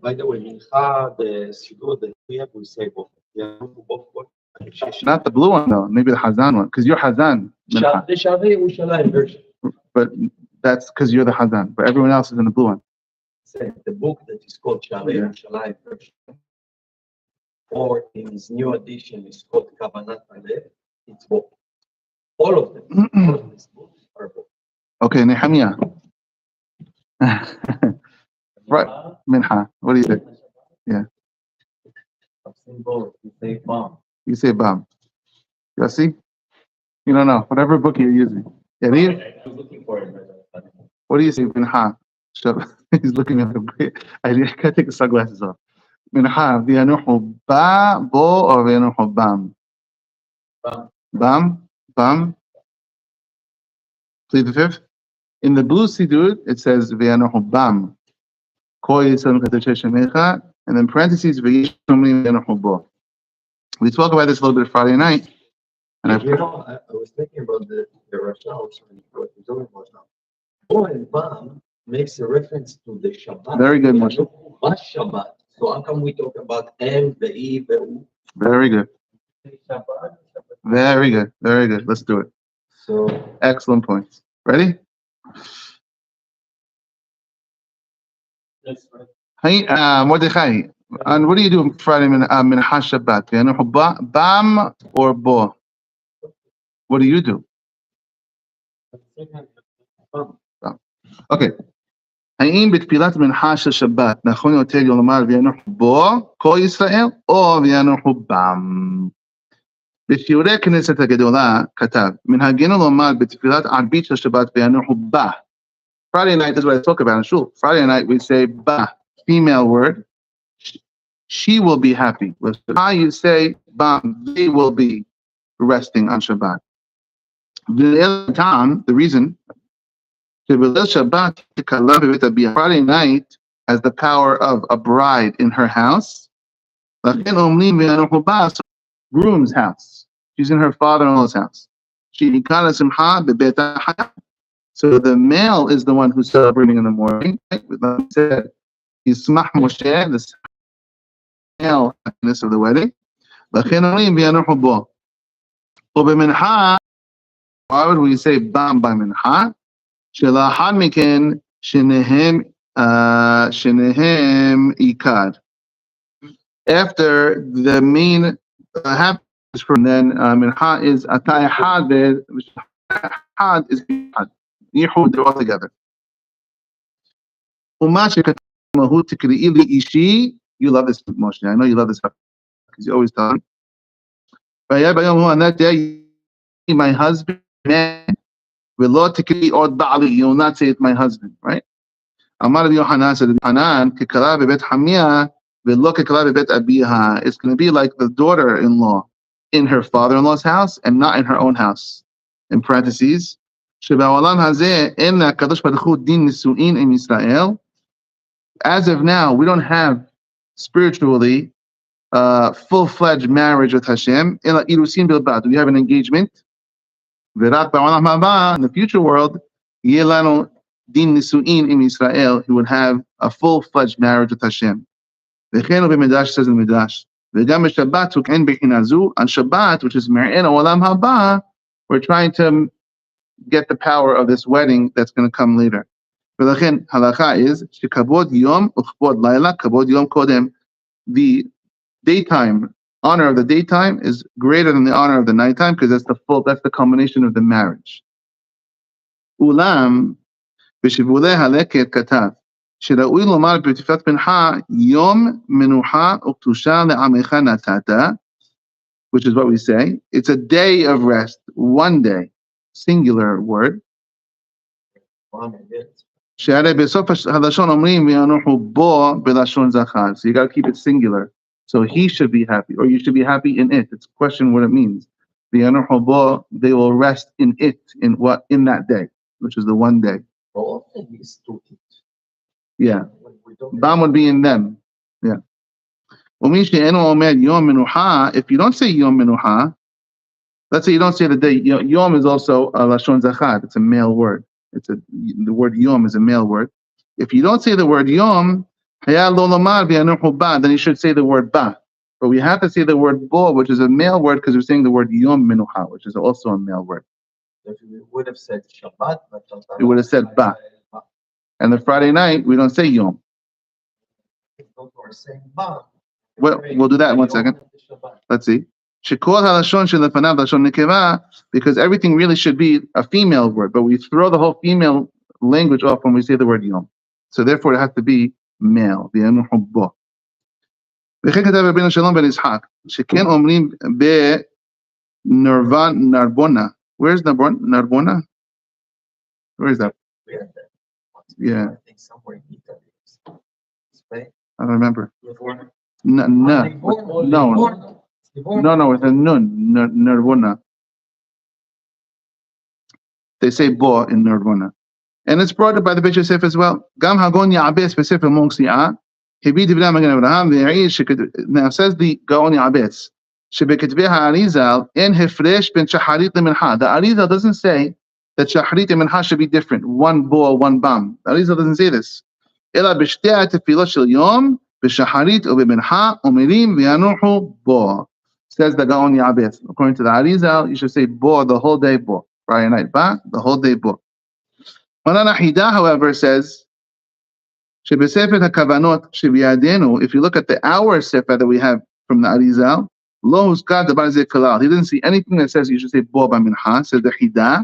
By the way, mincha, the sidur, the tiyah, we say both. Yeah, both. Not the blue one though. Maybe the Hazan one, because you're Hazan. The Shaarey Yerushalayim version. But that's because you're the Hazan. But everyone else is in the blue one. The book that is called Shaarey Yerushalayim version, or in his new edition is called Kavanat Alev. It's both. All of them. All of these books are both. Okay, Nehemiah. Right, Minha. What do you think? Yeah. I've seen both. You say bomb. You say Bam. You see? You don't know. Whatever book you're using. Yeah, I was looking for it. what do you say, Minha? He's looking at the. I can't take the sunglasses off. Minha, Vianuhu Ba, Bo, or Vianuhu Bam? Bam. Bam? Bam? Plead the fifth. In the blue Sidur, it says Vianuhu Bam. And then parentheses, we talk about this a little bit Friday night. And I was thinking about the rationale. What we're talking about now. Bo and Bam makes a reference to the Shabbat. Very good, Moshe. Shabbat. So how come we talk about M, the E, the U? Very good. Very good. Very good. Let's do it. So excellent points. Ready? That's right. Hey, Mordechai, and what do you do Friday min Shabbat? Bam or Bo? What do you do? Okay. האם בתפילת מנחה של שבת נכון יותר לומר ויאנוחו בו כל ישראל או ויאנוחו בם? בשיעורי כנסת הגדולה כתב מנהגנו לומר בתפילת ערבית של שבת ויאנוחו בה. Friday night is what I talk about in shul. Friday night we say ba, female word. She will be happy. With how you say ba, they will be resting on Shabbat. The reason Friday night has the power of a bride in her house. Groom's house. She's in her father-in-law's house. So the male is the one who's celebrating in the morning. Like we said, Yismach Moshe, the male happiness of the wedding. Why would we say bam by mincha? Shelahad miken shenehem ikad. After the main happiness from then mincha is atayahad. Had is had. They're all together. You love this, Moshe. I know you love this because you always tell me. On that day, my husband, man, you will not say it's my husband, right? Amar Yohanan said, it's going to be like the daughter-in-law in her father-in-law's house and not in her own house. In parentheses, as of now, we don't have spiritually full-fledged marriage with Hashem. We have an engagement. In the future world, he would have a full-fledged marriage with Hashem. Says in Midrash, on Shabbat, which is Mer'en Olam Haba, we're trying to get the power of this wedding that's going to come later. Halakha is the daytime, honor of the daytime is greater than the honor of the nighttime because that's the culmination of the marriage. Ulam b'shivulei haleket katav שראוי לומר בתפילת מנחה יום מנוחה וקדושה לעמך נתת, which is what we say. It's a day of rest, one day, singular word. שהרי בסוף הלשון אומרים ויאנוחו בו בלשון זכר. So you got to keep it singular. So he should be happy, or you should be happy in it. It's a question what it means. ויאנוחו בו, they will rest in it, in that day, which is the one day. Yeah. Bam would be in them. Yeah. If you don't say Yom Menuha, let's say you don't say the day. Yom is also a lashon zachar. It's a male word. The word Yom is a male word. If you don't say the word Yom, Then you should say the word ba. But we have to say the word bo, which is a male word, because we're saying the word yom menucha, which is also a male word. If we would have said Shabbat, but We would have said ba. And the Friday night, we don't say yom. We're saying ba. Well, we'll do that in 1 second. Let's see. Because everything really should be a female word, but we throw the whole female language off when we say the word yom. So therefore, it has to be male. וכן כתב רבינו שלום בן יצחק, שכן אומרים בנרבונה. Where's Narbona? Where is that? Yeah. I think somewhere in Italy. Spain? I don't remember. No, it's a nun, Narbona. They say bo in Narbona. And it's brought up by the Beit Yosef as well. Gam hagon ya'abes b'sefer Monksi'ah. Now says the Gaon Ya'abetz, שבכתבי האריזל אין הפרש בין שחרית למנחה. The Arizal doesn't say that shacharit and mincha should be different, one bo, one bam. The Arizal doesn't say this. אלא בשתי התפילות של יום, בשחרית ובמנחה, אומרים וינוחו בו. Says the Gaon Ya'abetz. According to the Arizal, you should say bo the whole day bo. Friday night ba, the whole day bo. Manan Ahida, however, says, שבספר הכוונות שבידינו, if you look at our sefer that we have from the Arizal, לא הוזכר דבר זה כלל. He didn't see anything that says you should say bo במנחה, says the חידה.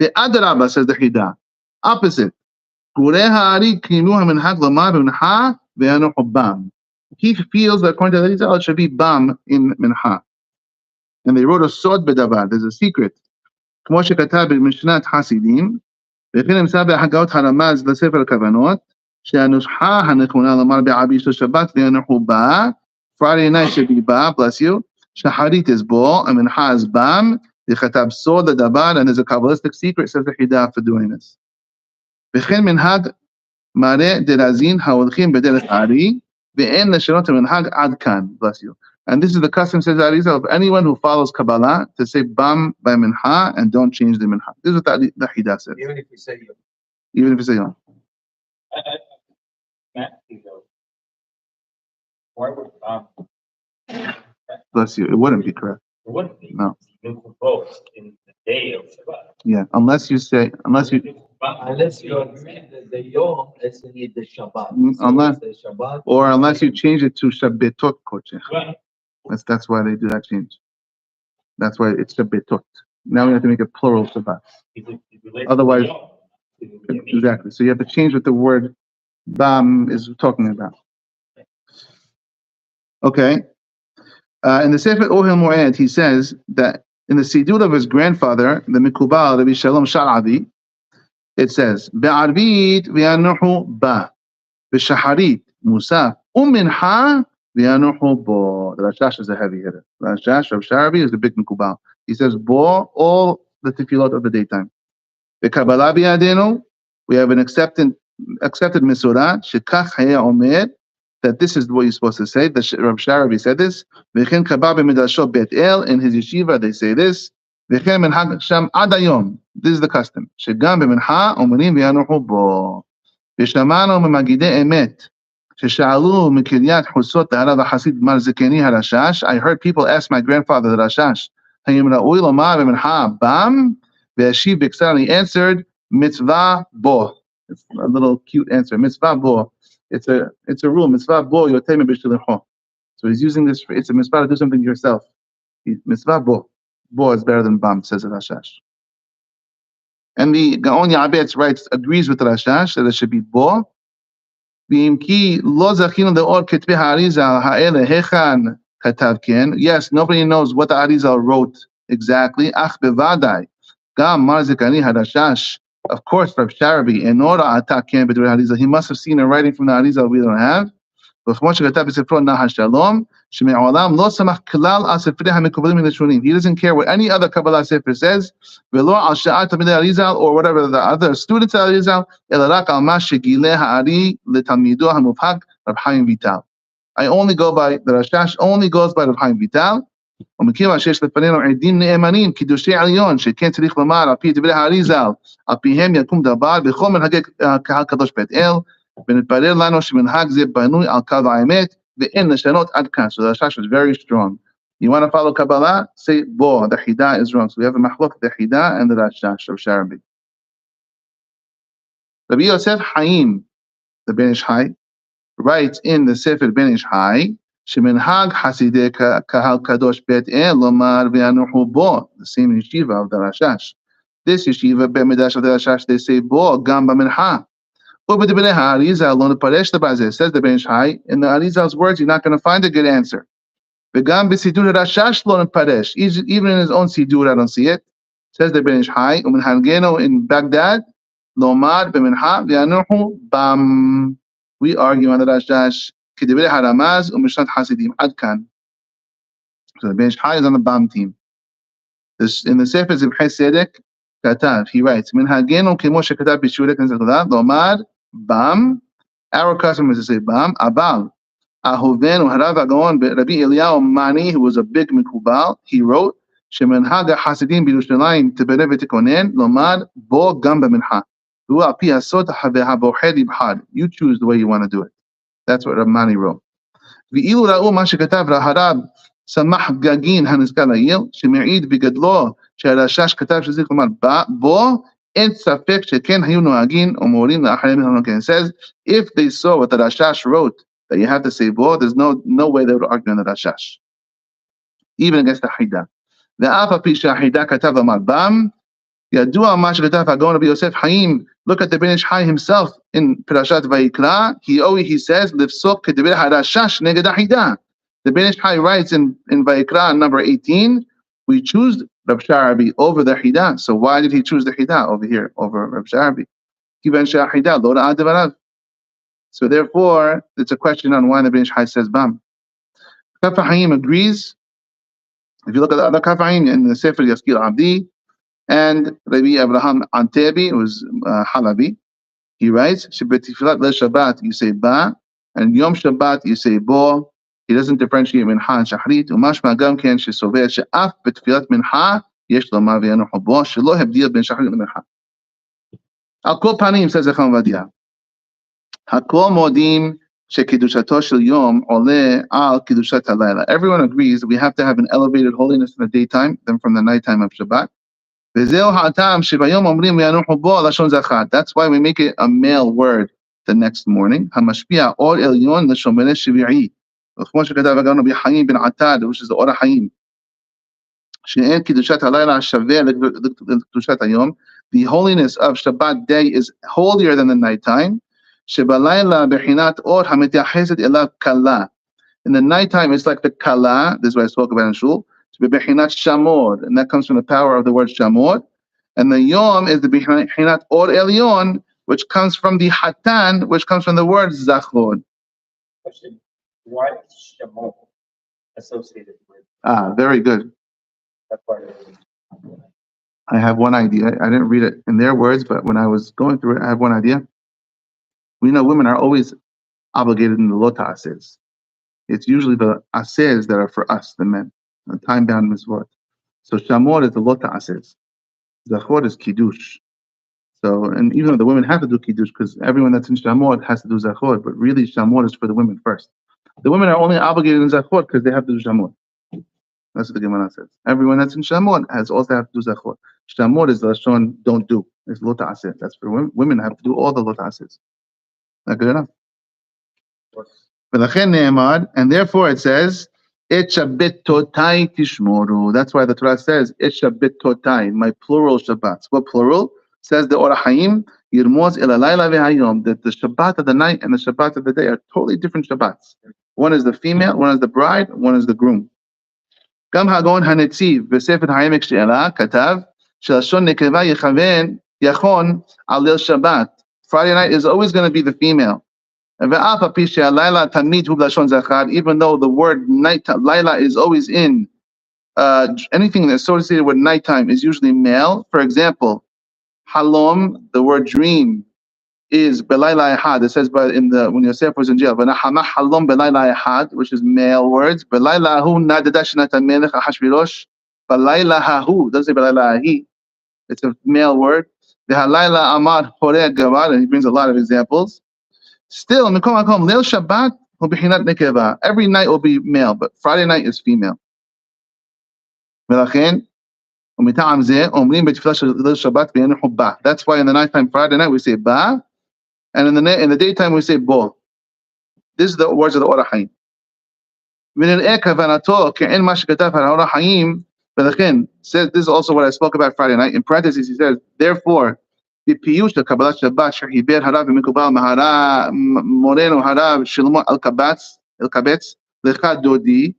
ואדרבה, says the חידה. Opposite. גורי הארי קיימו המנהג לומר במנחה וינוחו בם. He feels that according to the Arizal, it should be bam in mincha. And they wrote a sod בדבר, there's a secret. כמו שכתב במשנת חסידים, וכן נמצא בהגאות הרמז לספר הכוונות, שהנוסחה הנכונה לומר בערבית של שבת וינחו בה, Friday night should be ba, bless you, shacharit is bo, and mincha is bam, וכתב סוד לדבר, and there's a Kabbalistic secret, says the Hidah for doing this. וכן מנהג מראה דרזין ההולכים בדרך הארי, ואין לשנות המנהג עד כאן, bless you. And this is the custom, says Arizal, of anyone who follows Kabbalah, to say bam by mincha, and don't change the mincha. This is what the Hidah says. Even if you say yom. Even if you say yom. Why would Bless you. It wouldn't be correct. It wouldn't be. No. You proposed in the day of Shabbat. Yeah, unless you agree that the yom is in the Shabbat. Unless you change it to Shabbetot Kochech. Well, that's why they do that change. That's why it's Shabbetot. Now we have to make it plural Shabbat. Otherwise, exactly. So you have to change what the word bam is talking about. Okay. In the Sefer Ohel Moed, he says that in the Siddur of his grandfather, the Mikubal, Rabbi Shalom Sha'avi, it says, Be'arvit v'yanuhu ba, B'shaharit musaf, u'minha v'yanuhu bo. The Rashash is a heavy hitter. Rashash of Sha'avi is the big Mikubal. He says, bo, all the tefillot of the daytime. Be'kabbalah b'yadenu, we have an accepted Mesorah, shekach haya omed, that this is what you're supposed to say. The Rav Sharabi said this. V'chen kabah b'midrasho Bet El, in his yeshiva they say this. V'chen minhag sham ad hayom. This is the custom. Shegam b'mincha omrim v'yanuhu bo. V'shamanu m'magidei emet. Shesha'alu m'kiryat chusot ha'arav ha'chasid mar zekeni ha'rashash. I heard people ask my grandfather, the Rashash, hayim ra'ui lomar b'mincha bam? V'yashiv b'ksar, he answered, mitzvah bo. It's a little cute answer. Mitzvah bo. It's a rule. Mitzvah bo yotei b'shlicho. So he's using this. It's a mitzvah to do something yourself. Mitzvah bo. Bo is better than bam, says the Rashash. And the Gaon Ya'abetz writes, agrees with the Rashash that it should be bo. V'imki lo zachinu le'or ketvi ha'arizal ha'ele hechan katav ken. Yes, nobody knows what the Arizal wrote exactly. Ach bevadai gam mar zekani ha'Rashash. Of course, Rav Sharabi, he must have seen a writing from the Arizal we don't have. He doesn't care what any other Kabbalah Sefer says, or whatever the other students of Arizal. I only go by, the Rashash only goes by Rav Chaim Vital. ומכיוון שיש לפנינו עדים נאמנים, קידושי עליון, שכן צריך לומר על פי דברי האריזל, על פיהם יקום דבר, בכל מנהגי הקהל קדוש בית אל, ונתברר לנו שמנהג זה בנוי על קו האמת, ואין לשנות עד כאן. So the Rashash was very strong. You want to follow Kabbalah? Say, bo, the Hida is wrong. So we have a machlok, the Hida and the Rashash of Shaarey. Rabbi Yosef Haim, the Ben Ish Hai, writes in the Sefer Ben Ish Hai, Sheminhag Hasidei Kahal Kadosh Bet Lomar Ve'anuhu Bo, the same yeshiva of the Rashash. This yeshiva, Bet Midrash of the Rashash, they say Bo, Gamba Minha. Ubedibnei HaArizal Lo Neparesh Bazeh, says the Ben Ish Hai, in the Arizal's words, you're not going to find a good answer. V'gam b'sidur Rashash Lo Neparesh, even in his own sidur, I don't see it. Says the Ben Ish Hai, U'minhangeno in Baghdad, Lomar B'minha Ve'anuhu Bam. We argue on the Rashash, K'divrei HaRamaz U'mishnat Hasidim, Ad Kan. So the Ben Ish Hai is on the Bam team. This, in the Sefer Zibchei Sedek, Katav, he writes, Minhagenu kemo shekatav b'shurei k'nezek Todah, Lomar Bam. Our custom is to say Bam. Abal, Ahuvenu Harav Agaon Rabbi Eliyahu Mani, who was a big Mikubal, he wrote, Sheminhag Hasidim b'Yerushalayim Tibereh v'Tikonen, Lomar Bo Gam b'Minha. Hu al pi hasot ve'habohed ibhad. You choose the way you want to do it. That's what Rabbi Mani wrote. V'ilu ra'u ma shekatav Harab Samach Gagin Hanizkar La'il, שמעיד בגדלו שהרשש כתב שצריך לומר בו, אין ספק שכן היו נוהגים או מורים לאחרים הנוגעים. It says, if they saw what the Rashash wrote, that you have to say bo, there's no way they would argue on the Rashash, even against the Hida. ואף על פי שהחידה כתב לומר בם, ידוע מה שכתב הגאון רבי יוסף חיים. Look at the Ben Ish Hai himself in Parashat Vayikra. He says, לפסוק כדברי הרשש נגד החידה. The Ben Ish Hai writes in Vayikra number 18, we choose Reb Shaarey over the Hida. So why did he choose the Hida over here, over Reb Shaarey? So therefore, it's a question on why the Ben Ish Hai says Bam. Kaf HaHaim agrees. If you look at the other Kaf HaHaim in the Sefer Yaskil Abdi, and Rabbi Abraham Antebi, who's Halabi, he writes, Shebetifilat le Shabbat, you say Ba, and Yom Shabbat, you say Bo. He doesn't differentiate Minha and Shahrit. Umashma gam ken shesover she'af betfilat Minha yesh lomar ve'anuhu bo shelo hebdil ben Shahrit u'Minha. Al kol panim, says Echam Vadia, hakol modim shekidushato shel yom ole al kidushat halayla. Everyone agrees that we have to have an elevated holiness in the daytime than from the nighttime of Shabbat. Vezeu ha'atam shebayom omrim ve'anuhu bo lashon zachar. That's why we make it a male word the next morning. Hamashpia or elyon l'shomere shvi'i. Which is the Or HaHaim. The holiness of Shabbat day is holier than the nighttime. In the nighttime, it's like the kala. This is what I spoke about in Shul. And that comes from the power of the word shamor. And the yom is the bechinat or elyon, which comes from the hatan, which comes from the word zachor. Why is Shemot associated with? Very good. That part of I have one idea. I didn't read it in their words, but when I was going through it, I have one idea. We know women are always obligated in the lota asers. It's usually the asers that are for us, the men, the time-bound mitzvot. So shamor is the lota asers. Zachor is kiddush. So, and even though the women have to do kiddush, because everyone that's in shamor has to do zachor, but really shamor is for the women first. The women are only obligated in Zachor because they have to do Shamor. That's what the Gemara says. Everyone that's in Shamor has also have to do Zachor. Shamor is the Lashon don't do. It's Lo Ta'aseh. That's for women. Women have to do all the Lo Ta'asehs. Not good enough. And therefore it says, Et Shabbatotai Tishmoru. That's why the Torah says, Et Shabbatotai, my plural Shabbats. What plural? Says the Or HaHaim, Yirmoz El Alayla Ve'Hayom, that the Shabbat of the night and the Shabbat of the day are totally different Shabbats. One is the female, one is the bride, one is the groom. Gam Hagon HaNetziv, V'Sefer HaYemek She'ela, Katav, Shelashon Nekeva Yechaven, Yachon, Alil Shabbat. Friday night is always going to be the female. Even though the word night, Laila is always in, anything that's associated with nighttime is usually male. For example, Halom, the word dream, is Belayla Ehad. It says when Yosef was in jail, Halom Belayla Ehad, which is male words. Belayla Hu Nadadash Natamelech Ahashvirosh. Belayla Hahu, doesn't say Belayla Ahi. It's a male word. The Halayla Amar Hore Gavar, and he brings a lot of examples. Still, Mikom Akom, Leil Shabbat, Hubichinat Nekeva. Every night will be male, but Friday night is female. That's why in the nighttime Friday night we say Ba, and in the daytime we say Bo. This is the words of the Or HaChaim. Says this is also what I spoke about Friday night. In parentheses, he says, therefore, the piyush the Kabbalat Shabbat shehiber harav v'mikubal mahara moreno harav shlomo al kabetz lecha dodi.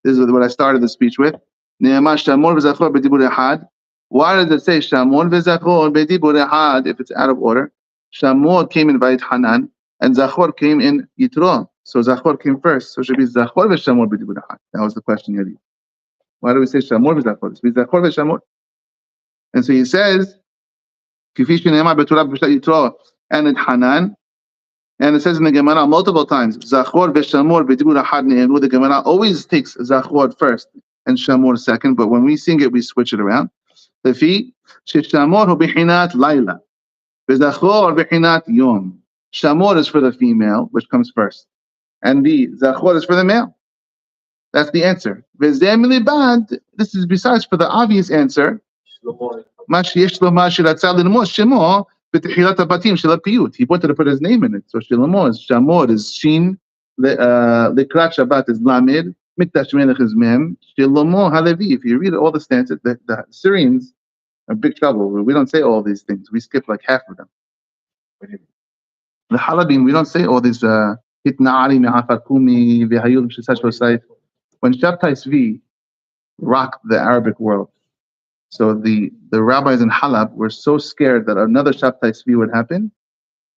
This is what I started the speech with. Ne'emar shamor v'zachor b'dibur echad. Why does it say shamor v'zachor b'dibur echad if it's out of order? Shamor came in Vayit Hanan, and Zachor came in Yitro. So Zachor came first. So it should be Zachor v'shamor b'dibur echad. That was the question, Yadi. Why do we say Shamor v'Zachor? It means Zachor v'Shamor. And so he says, Kifi shene'emar b'Torah b'Shlat Yitro and in Hanan. And it says in the Gemara multiple times, Zachor v'Shamor b'Dibur Ahad ne'emru. The Gemara always takes Zachor first and Shamor second, but when we sing it, we switch it around. Lefi she'Shamor hu b'chinat Laila, v'Zachor b'chinat Yom. Shamor is for the female, which comes first, and the Zachor is for the male. That's the answer. This is besides for the obvious answer. He wanted to put his name in it. So Shlomo is Shamor is Shin, Likrat Shabbat is Lamed, Mikdash Melech is Mem, Shlomo Halevi. If you read all the stanzas, the Syrians are in big trouble. We don't say all these things. We skip like half of them. The Halabim, we don't say all these Hitna'ari Me'afakumi V'hayul Shesach V'sayf. When Shabtai Tzvi rocked the Arabic world, so the rabbis in Halab were so scared that another Shabtai Tzvi would happen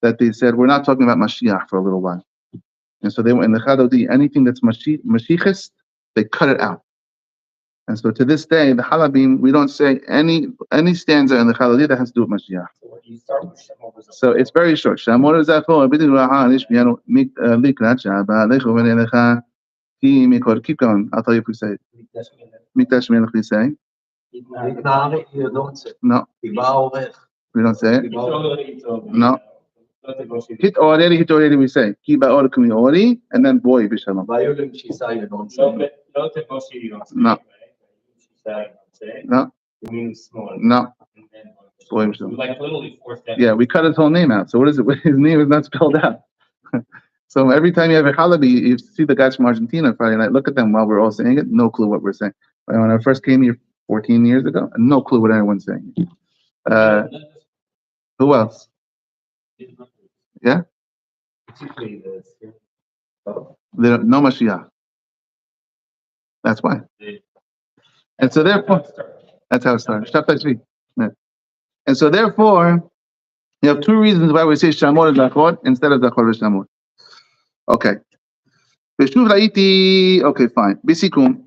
that they said, we're not talking about Mashiach for a little while. And so they went in the Chadodi, anything that's Mashiachist, they cut it out. And so to this day, the Halabim, we don't say any stanza in the Chadodi that has to do with Mashiach. So it's very short. Shamor Zachor, keep going. I'll tell you if we say it. Mikdash Melech we say. You don't say. No. We don't say it. No. Hit already we say. Ki ba'or kumi ori, and then boy b'shalom. Vayulim shisa you don't say. No. No. It means small. No. Boy b'shalom. We like literally forced that. Yeah, we cut his whole name out. So what is it? His name is not spelled out. So every time you have a Halabi, you see the guys from Argentina Friday night, look at them while we're all saying it, no clue what we're saying. When I first came here 14 years ago, no clue what anyone's saying. Who else? Yeah? No Mashiach. That's why. And so therefore, that's how it started. Shabtai Tzvi. Yeah. And so therefore, you have two reasons why we say Shamor and Zachor instead of Zachor and Shamor. Okay. Okay, fine. Bisikum.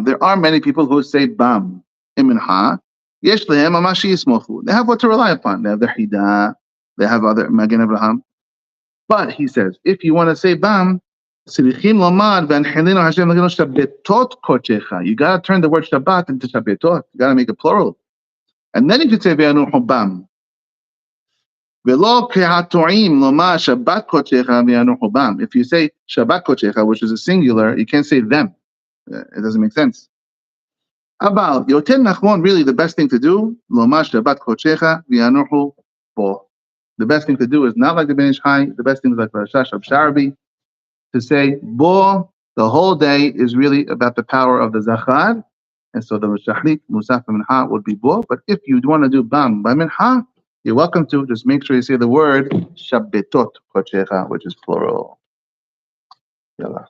There are many people who say Bam in Minha. They have what to rely upon. They have the Hida, they have other Magen Abraham. But he says, if you want to say Bam, you got to turn the word Shabbat into Shabbetot. You got to make it plural. And then you could say Ve'anuhu Bam. If you say Shabbat Kochecha, which is a singular, you can't say them. It doesn't make sense. Abal, Yoten Nachmon, really the best thing to do, Loma Shabbat Kochecha V'anuhu Bo. The best thing to do is not like the Ben Ish Chai, the best thing is like Rashash of Sharabi, to say Bo, the whole day is really about the power of the Zachar, and so the Shahlik, Musaf Minha would be Bo, but if you want to do Bam by Minha, you're welcome to. Just make sure you say the word Shabbetot Kochecha, which is plural. Yalla.